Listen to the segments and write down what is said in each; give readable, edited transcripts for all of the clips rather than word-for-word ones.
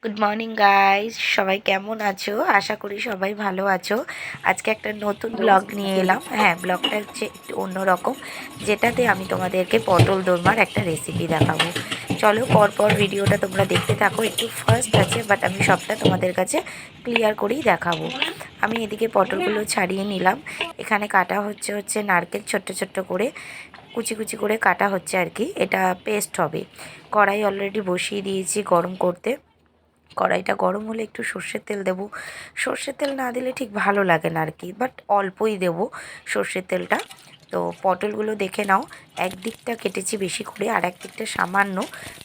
Good morning guys, সবাই কেমন আছো? আশা করি সবাই ভালো আছো। আজকে একটা নতুন ব্লগ নিয়ে এলাম। হ্যাঁ, ব্লগটা হচ্ছে একটু অন্যরকম, যেটাতে আমি তোমাদেরকে পটল দোরমার একটা রেসিপি দেখাবো। চলো পরপর ভিডিওটা তোমরা দেখতে থাকো। একটু ফার্স্ট আছে, বাট আমি সবটা তোমাদের কাছে ক্লিয়ার করেই দেখাবো। আমি এদিকে পটলগুলো ছাড়িয়ে নিলাম। এখানে কাটা হচ্ছে নারকেল, ছোট্ট ছোট্ট করে কুচি কুচি করে কাটা হচ্ছে আর কি। এটা পেস্ট হবে। কড়াই অলরেডি বসিয়ে দিয়েছি গরম করতে। কড়াইটা গরম হলে একটু সর্ষের তেল দেবো। সর্ষের তেল না দিলে ঠিক ভালো লাগে না আর কি, বাট অল্পই দেবো সর্ষের তেলটা। তো পটলগুলো দেখে নাও, একদিকটা কেটেছি বেশি করে, আর একদিকটা সামান্য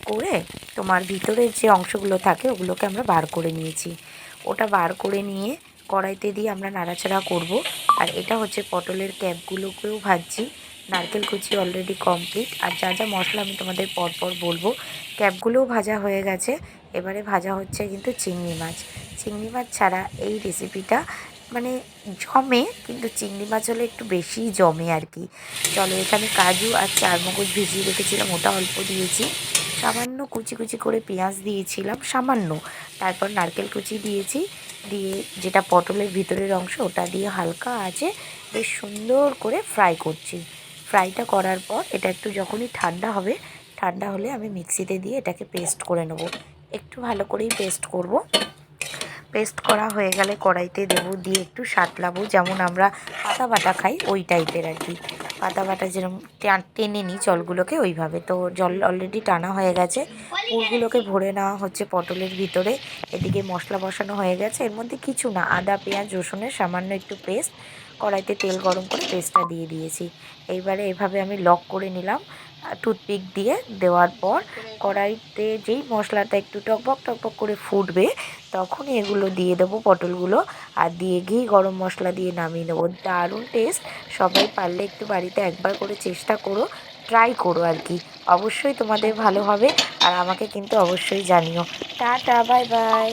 করে তোমার ভিতরের যে অংশগুলো থাকে ওগুলোকে আমরা বার করে নিয়েছি। ওটা বার করে নিয়ে কড়াইতে দিয়ে আমরা নাড়াচাড়া করব। আর এটা হচ্ছে পটলের ক্যাপগুলোকেও ভাজছি। নারকেল কুচি অলরেডি কমপ্লিট, আর যা যা মশলা আমি তোমাদের পরপর বলবো। ক্যাপগুলোও ভাজা হয়ে গেছে। এবারে ভাজা হচ্ছে কিন্তু চিংড়ি মাছ। চিংড়ি মাছ ছাড়া এই রেসিপিটা মানে জমে, কিন্তু চিংড়ি মাছ হলে একটু বেশিই জমে আর কি। চলো, এখানে কাজু আর চারমগজ ভিজিয়ে রেখেছিলাম, ওটা অল্প দিয়েছি। সামান্য কুচি কুচি করে পেঁয়াজ দিয়েছিলাম সামান্য। তারপর নারকেল কুচি দিয়েছি, দিয়ে যেটা পটলের ভিতরের অংশ ওটা দিয়ে হালকা আছে বেশ সুন্দর করে ফ্রাই করছি। ফ্রাইটা করার পর এটা একটু যখনই ঠান্ডা হবে, ঠান্ডা হলে আমি মিক্সিতে দিয়ে এটাকে পেস্ট করে নেব। একটু ভালো করেই পেস্ট করব। পেস্ট করা হয়ে গেলে কড়াইতে দেবো, দিয়ে একটু সাঁতলাবো, যেমন আমরা পাতা বাটা খাই ওই টাইপের আর কি। পাতা বাটা যেরকম টেনে নিই জলগুলোকে, ওইভাবে। তো জল অলরেডি টানা হয়ে গেছে। পুরগুলোকে ভরে নেওয়া হচ্ছে পটলের ভিতরে। এদিকে মশলা বসানো হয়ে গেছে, এর মধ্যে কিছু না, আদা পেঁয়াজ রসুনের সামান্য একটু পেস্ট। কড়াইতে তেল গরম করে পেস্টটা দিয়ে দিয়েছি। এইবারে এভাবে আমি লক করে নিলাম টুথপিক দিয়ে। দেওয়ার পর কড়াইতে যেই মশলাটা একটু টকবক টকবক করে ফুটবে, তখনই এগুলো দিয়ে দেবো পটলগুলো। আর দিয়ে ঘি গরম মশলা দিয়ে নামিয়ে নেবো। দারুণ টেস্ট। সবাই পারলে একটু বাড়িতে একবার করে চেষ্টা করো, ট্রাই করো আর কি। অবশ্যই তোমাদের ভালো হবে, আর আমাকে কিন্তু অবশ্যই জানিও। Tata, bye bye.